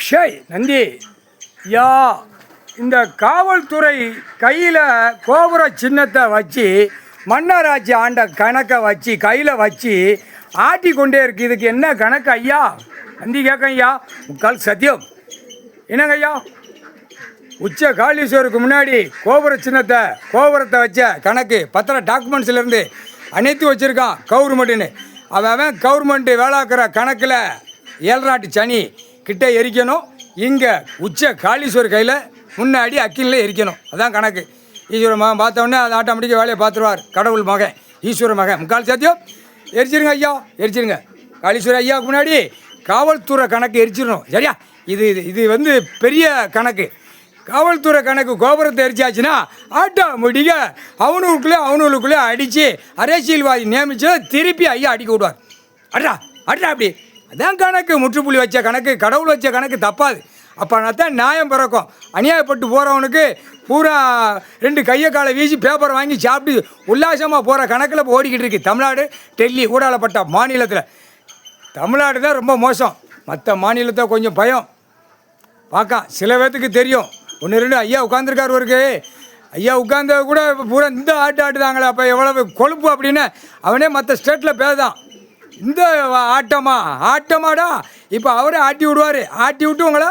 ஷேய் நந்தி யா இந்த காவல்துறை கையில் கோபுர சின்னத்தை வச்சு மன்னராட்சி ஆண்ட கணக்கை வச்சு கையில் வச்சு ஆட்டி கொண்டே இருக்கு. இதுக்கு என்ன கணக்கு ஐயா? நந்தி கேட்க ஐயா. முக்கால் சத்தியம் என்னங்க ஐயா? உச்ச காளீஸ்வருக்கு முன்னாடி கோபுரத்தை வச்ச கணக்கு பத்திர டாக்குமெண்ட்ஸ்லேருந்து அனைத்து வச்சுருக்கான் கவர்மெண்ட்டுன்னு. அவன் கவர்மெண்ட்டு வேளாக்குற கணக்கில் 7 நாட்டு சனி கிட்ட எரிக்கணும். இங்கே உச்ச காளீஸ்வர் கையில் முன்னாடி அக்கினில் எரிக்கணும். அதான் கணக்கு. ஈஸ்வர மகன் பார்த்தோன்னே அது ஆட்டோமேட்டிக்காக வேலையை பார்த்துருவார். கடவுள் மகன் ஈஸ்வர மகன் முக்கால் சத்தியம் எரிச்சிருங்க ஐயா, எரிச்சிருங்க. காளீஸ்வர ஐயாவுக்கு முன்னாடி காவல்துறை கணக்கு எரிச்சிடணும். சரியா? இது பெரிய கணக்கு. காவல்துறை கணக்கு கோபுரத்தை எரிச்சாச்சுன்னா ஆட்டோமேட்டிக்காக அவனுக்குள்ளே அடித்து அரசியல்வாதி நியமித்து திருப்பி ஐயா அடிக்க விடுவார். அட்ரா அப்படி அதான் கணக்கு. முற்றுப்புள்ளி வச்ச கணக்கு, கடவுள் வச்ச கணக்கு தப்பாது. அப்போனா தான் நியாயம் பிறக்கும். அநியாயப்பட்டு போகிறவனுக்கு பூரா 2 கையை காலை வீசி பேப்பரை வாங்கி சாப்பிட்டு உல்லாசமாக போகிற கணக்கில் இப்போ ஓடிக்கிட்டு இருக்கு தமிழ்நாடு. டெல்லி ஊடாலப்பட்ட மாநிலத்தில் தமிழ்நாடு தான் ரொம்ப மோசம். மற்ற மாநிலத்தை கொஞ்சம் பயம் பார்க்க சில பேர்த்துக்கு தெரியும். 1-2 ஐயா உட்காந்துருக்காரு இருக்கு. ஐயா உட்காந்த கூட பூரா இந்த ஆட்டுதாங்களே, அப்போ எவ்வளவு கொழுப்பு அப்படின்னு அவனே மற்ற ஸ்டேட்டில் பேசுதான். இந்த ஆட்டமாடா இப்போ அவரே ஆட்டி விடுவார். ஆட்டி விட்டு உங்களை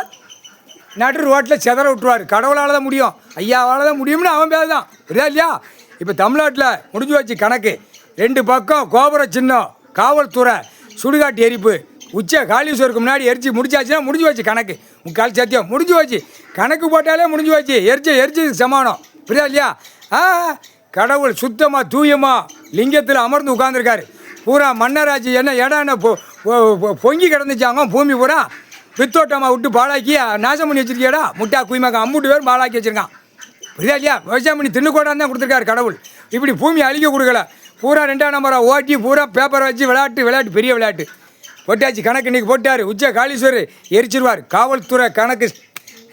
நடு ரோட்டில் செதற விட்டுருவார். கடவுளால் தான் முடியும், ஐயாவால் தான் முடியும்னு அவன் பேசுதான். புரியா இல்லையா? இப்போ தமிழ்நாட்டில் முடிஞ்சு வச்சு கணக்கு. 2 பக்கம் கோபுர சின்னம், காவல்துறை, சுடுகாட்டு எரிப்பு, உச்ச காளீஸ்வருக்கு முன்னாடி எரிச்சு முடிச்சாச்சுன்னா முடிஞ்சு வச்சு கணக்கு. முக்கால் சத்தியம் முடிஞ்சு வச்சு கணக்கு போட்டாலே முடிஞ்சு வச்சு எரிச்சதுக்கு சமானம். புரியா இல்லையா? கடவுள் சுத்தமாக தூயமாக லிங்கத்தில் அமர்ந்து உட்காந்துருக்காரு. பூரா மன்னராட்சி என்ன இடம் என்ன பொங்கி கிடந்துச்சாங்க. பூமி பூரா வித்தோட்டமாக விட்டு பாலாக்கி நாசம் பண்ணி வச்சிருக்கியாடா. முட்டா குய்மாக்க அம்புட்டு பேர் பாலாக்கி வச்சுருக்கான். புரியா இல்லையா? விவசாயம் பண்ணி தின்னுக்கூடாது தான் கொடுத்துருக்காரு கடவுள். இப்படி பூமி அழிக்க கொடுக்கல. பூரா 2ஆம் நம்பரை ஓட்டி பூரா பேப்பரை வச்சு விளையாட்டு பெரிய விளையாட்டு போட்டாச்சு. கணக்கு இன்றைக்கி போட்டார். உச்ச காளீஸ்வர் எரிச்சிருவார். காவல்துறை கணக்கு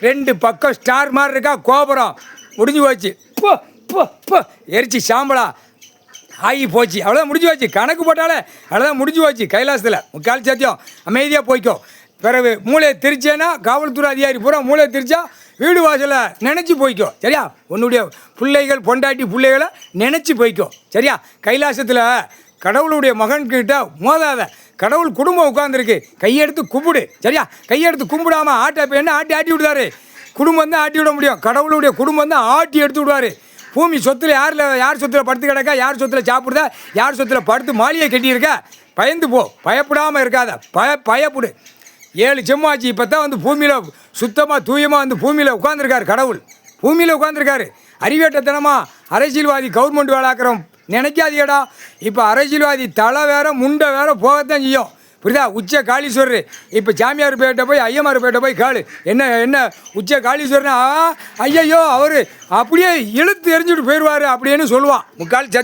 2 பக்கம் ஸ்டார் மாதிரி இருக்கா. கோபுரம் முடிஞ்சு போச்சு. எரிச்சு சாம்பலா ஆகி போச்சு. அவ்வளோதான் முடிஞ்சு போச்சு. கணக்கு போட்டாலே அவ்வளோதான் முடிஞ்சு போச்சு. கைலாசத்தில் முக்கால் சத்தியம் அமைதியாக போய்க்கோ. பிறகு மூளையை திரிச்சேன்னா காவல்துறை அதிகாரி பூரா மூளையை திரிச்சா வீடு வாசலை நினச்சி போய்க்கோ. சரியா? உன்னுடைய பிள்ளைகள் பொண்டாட்டி பிள்ளைகளை நினச்சி போய்க்கோ. சரியா? கைலாசத்தில் கடவுளுடைய மகன்கிட்ட மோதாத. கடவுள் குடும்பம் உட்காந்துருக்கு. கையெடுத்து கும்பிடு. சரியா? கையெடுத்து கும்பிடாமல் ஆட்டி விடுதாரு. குடும்பம் தான் ஆட்டி விட முடியும். கடவுளுடைய குடும்பம் தான் ஆட்டி எடுத்து விடுவார். பூமி சொத்தில் யார் சொத்தில் படுத்து கிடக்கா, யார் சொத்தில் சாப்பிடுதா, யார் சொத்தில் படுத்து மாளிகை கட்டியிருக்க. பயந்து போ, பயப்படாமல் இருக்காத. பயப்படு. 7 செம்மாச்சு. இப்போ தான் பூமியில் சுத்தமாக தூயமாக பூமியில் உட்காந்துருக்காரு. கடவுள் பூமியில் உட்காந்துருக்காரு. அறிவேட்டத்தனமாக அரசியல்வாதி கவர்மெண்ட் வேளாக்கிறோம் நினைக்காதீடா. இப்போ அரசியல்வாதி தலை வேற முண்டை வேற போகத்தான் செய்யும். புரியுதா? உச்ச காளீஸ்வரர் இப்போ சாமியார் பேட்டை போய் ஐயமார் பேட்டை போய் காலு என்ன உச்ச காளீஸ்வரனா ஐயையோ அவர் அப்படியே இழுத்து எரிஞ்சுட்டு போயிடுவார் அப்படின்னு சொல்லுவான். முக்கால் சத்தியம்.